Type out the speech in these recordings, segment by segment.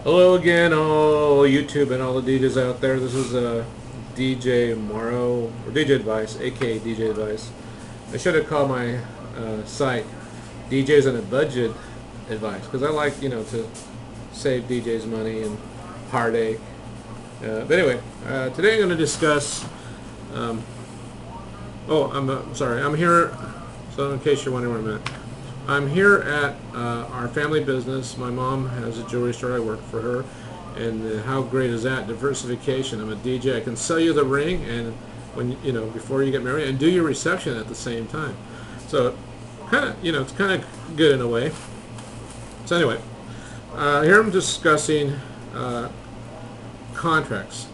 Hello again, all YouTube and all the DJs out there. This is DJ Morrow, or DJ Advice, aka DJ Advice. I should have called my site DJs on a Budget Advice because I like, to save DJs money and heartache. But anyway, today I'm going to discuss. Um, I'm sorry. I'm here. So in case you're wondering where I'm here at our family business. My mom has a jewelry store. I work for her, and how great is that diversification? I'm a DJ. I can sell you the ring, and before you get married, and do your reception at the same time. So, it's kind of good in a way. So anyway, here I'm discussing contracts.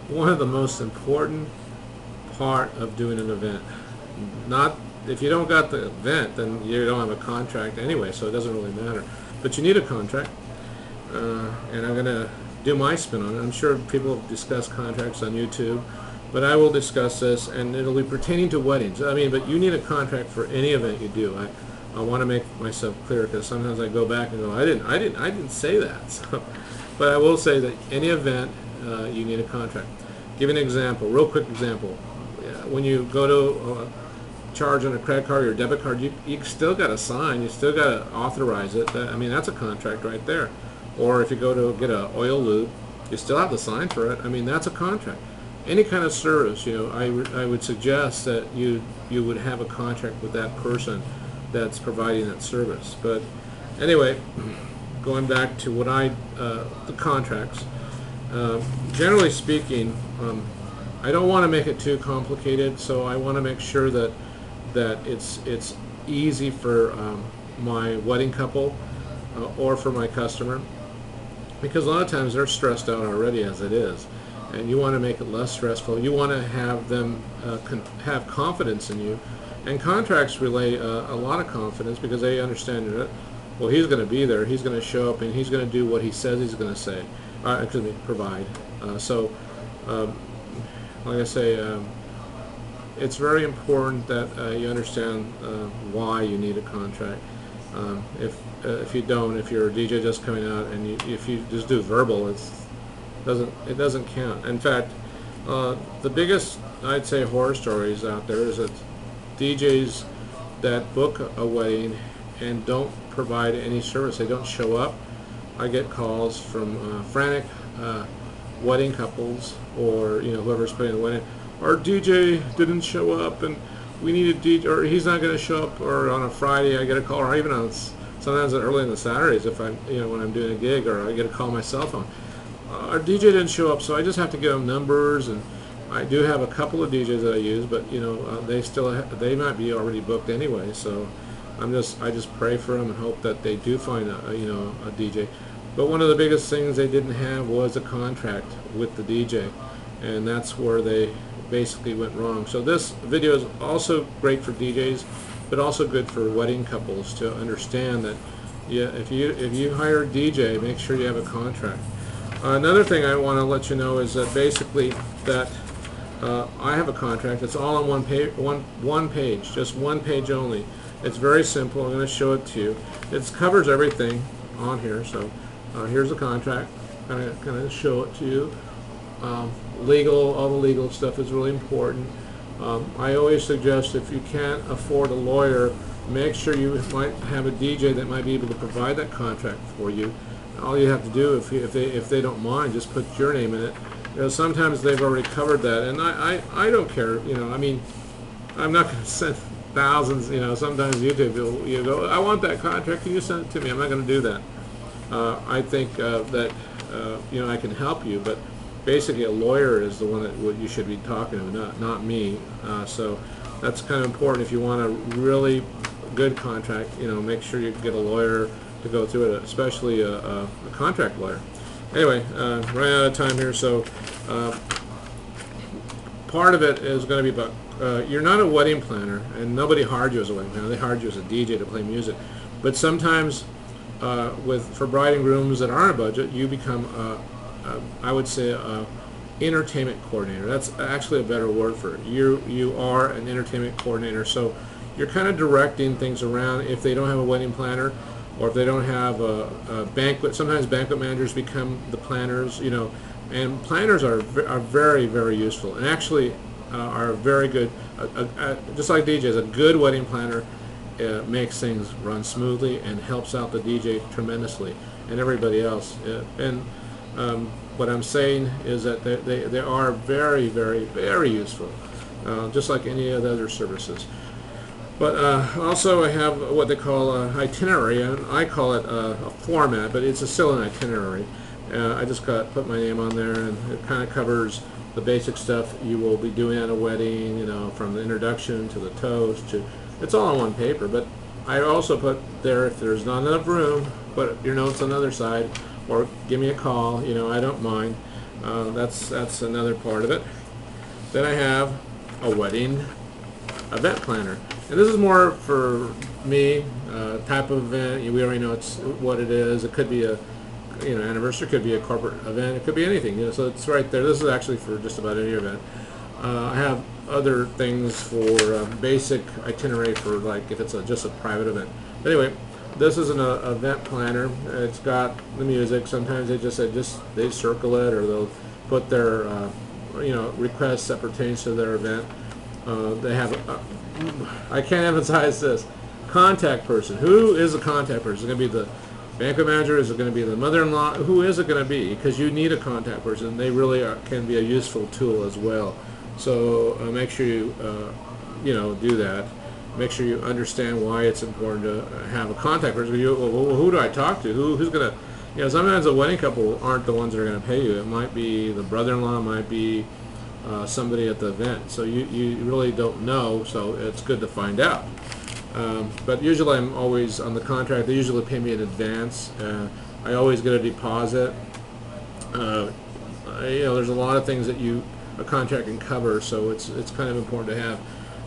One of the most important part of doing an event. Not if you don't got the event, then you don't have a contract anyway, so it doesn't really matter. But you need a contract, and I'm going to do my spin on it. I'm sure people have discussed contracts on YouTube, but I will discuss this, and it'll be pertaining to weddings. I mean, but you need a contract for any event you do. I want to make myself clear because sometimes I go back and go, I didn't say that. So, but I will say that any event you need a contract. Give an example, real quick example. When you go to charge on a credit card or debit card, you still got to sign. You still got to authorize it. I mean, that's a contract right there. Or if you go to get an oil lube, you still have to sign for it. I mean, that's a contract. Any kind of service, I would suggest that you would have a contract with that person that's providing that service. But anyway, going back to the contracts. Generally speaking, I don't want to make it too complicated, so I want to make sure that it's easy for my wedding couple or for my customer, because a lot of times they're stressed out already as it is, and you want to make it less stressful. You want to have them have confidence in you, and contracts relay a lot of confidence because they understand that, well, he's going to be there, he's going to show up, and he's going to do what he says he's going to say, provide. Like I say, it's very important that you understand why you need a contract. If you don't, if you're a DJ just coming out and if you just do verbal, it doesn't count. In fact, the biggest, I'd say, horror stories out there is that DJs that book a wedding and don't provide any service. They don't show up. I get calls from frantic wedding couples, or whoever's putting the wedding. Our DJ didn't show up, and we need a DJ, or he's not going to show up. Or on a Friday, I get a call, or even on sometimes early on the Saturdays, if I'm when I'm doing a gig, or I get a call on my cell phone. Our DJ didn't show up, so I just have to give them numbers, and I do have a couple of DJs that I use, but they might be already booked anyway. So I just pray for them and hope that they do find a DJ. But one of the biggest things they didn't have was a contract with the DJ, and that's where they basically went wrong. So this video is also great for DJs, but also good for wedding couples to understand that, yeah, if you hire a DJ, make sure you have a contract. Another thing I want to let you know is that basically that I have a contract. It's all on one page, just one page only. It's very simple. I'm going to show it to you. It covers everything on here. So here's the contract. Kind of show it to you. All the legal stuff is really important. I always suggest, if you can't afford a lawyer, make sure you might have a DJ that might be able to provide that contract for you. All you have to do, if they don't mind, just put your name in it. Sometimes they've already covered that, and I don't care. I mean, I'm not going to send thousands. Sometimes YouTube you go, I want that contract. Can you send it to me? I'm not going to do that. I think that I can help you, but basically a lawyer is the one that you should be talking to, not me. So that's kind of important. If you want a really good contract, make sure you get a lawyer to go through it, especially a contract lawyer. Anyway, running out of time here, so part of it is going to be about, you're not a wedding planner, and nobody hired you as a wedding planner. They hired you as a DJ to play music. But sometimes for bride and grooms that aren't a budget, you become I would say entertainment coordinator. That's actually a better word for it. You are an entertainment coordinator, so you're kind of directing things around. If they don't have a wedding planner, or if they don't have a banquet. Sometimes banquet managers become the planners, you know, and planners are very, very useful, and actually are very good. Just like DJs, a good wedding planner makes things run smoothly and helps out the DJ tremendously and everybody else. What I'm saying is that they are very, very, very useful, just like any of the other services. But also I have what they call an itinerary, and I call it a format, but it's still an itinerary. I just put my name on there, and it kind of covers the basic stuff you will be doing at a wedding, you know, from the introduction to the toast. It's all on one paper, but I also put there, if there's not enough room, put your notes on the other side, or give me a call, you know, I don't mind. That's another part of it. Then I have a wedding event planner, and this is more for me, type of event. We already know what it is. It could be a anniversary, could be a corporate event, it could be anything, you know, so it's right there. This is actually for just about any event. I have other things for basic itinerary for, like, if it's just a private event. But anyway, this is an event planner. It's got the music. Sometimes they circle it, or they'll put their requests that pertains to their event. They have I can't emphasize this, contact person. Who is the contact person? Is it going to be the banquet manager? Is it going to be the mother-in-law? Who is it going to be? Because you need a contact person. They really can be a useful tool as well. So make sure you do that. Make sure you understand why it's important to have a contact person. Well, who do I talk to? Who's going to? You know, sometimes a wedding couple aren't the ones that are going to pay you. It might be the brother-in-law. It might be somebody at the event. So you really don't know. So it's good to find out. But usually I'm always on the contract. They usually pay me in advance. I always get a deposit. There's a lot of things that a contract can cover, so it's kind of important to have.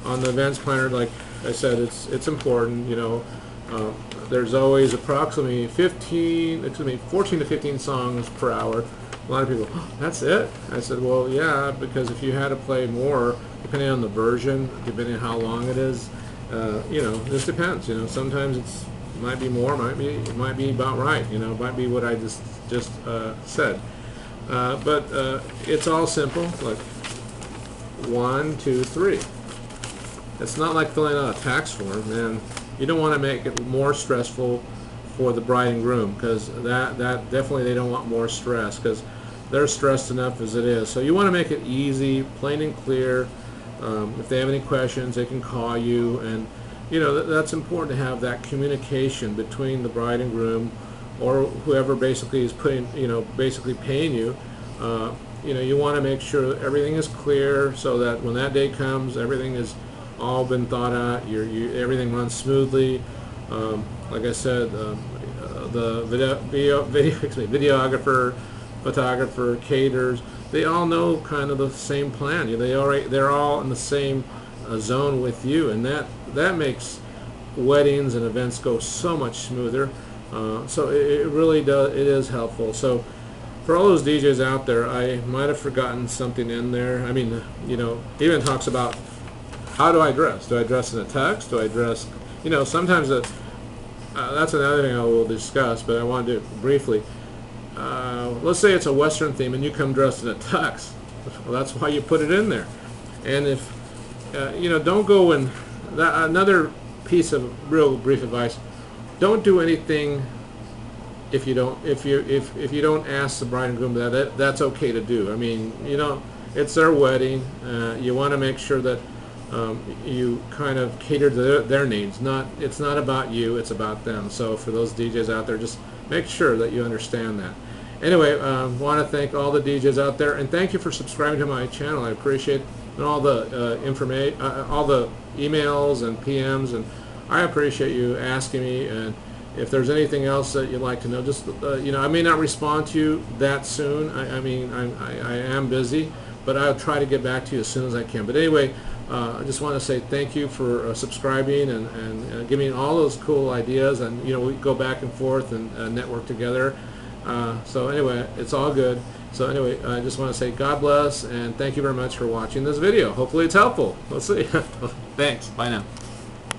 On the events planner, like I said, it's important. You know, there's always approximately 14 to 15 songs per hour. A lot of people, oh, that's it? I said, well, yeah, because if you had to play more, depending on the version, depending on how long it is. This depends. You know, sometimes it might be more, it might be about right. You know, it might be what I just said. But it's all simple. Like 1, 2, 3. It's not like filling out a tax form, and you don't want to make it more stressful for the bride and groom, because that definitely they don't want more stress, because they're stressed enough as it is. So you want to make it easy, plain and clear. If they have any questions, they can call you, and that's important to have that communication between the bride and groom, or whoever basically is basically paying you. You want to make sure everything is clear, so that when that day comes, everything has all been thought out. Everything runs smoothly. Like I said, the videographer, photographer, caterers, they all know kind of the same plan. They're all in the same zone with you, and that makes weddings and events go so much smoother. So it really does. It is helpful. So for all those DJs out there, I might have forgotten something in there. I mean, even talks about, how do I dress? Do I dress in a tux? Do I dress? Sometimes that's another thing I will discuss, but I want to do it briefly. Let's say it's a Western theme and you come dressed in a tux. Well, that's why you put it in there. And if don't go in. Another piece of real brief advice: don't do anything if you don't ask the bride and groom that's okay to do. I mean, it's their wedding. You want to make sure that you kind of cater to their needs. It's not about you, it's about them. So for those DJs out there, just make sure that you understand that. Anyway, want to thank all the DJs out there, and thank you for subscribing to my channel. I appreciate all the information, all the emails and PMs, and I appreciate you asking me. And if there's anything else that you'd like to know, just I may not respond to you that soon. I am busy, but I'll try to get back to you as soon as I can. But anyway, I just want to say thank you for subscribing and giving all those cool ideas, and we go back and forth and network together. So anyway, it's all good. So anyway, I just want to say God bless, and thank you very much for watching this video. Hopefully it's helpful. Let's see. Thanks. Bye now.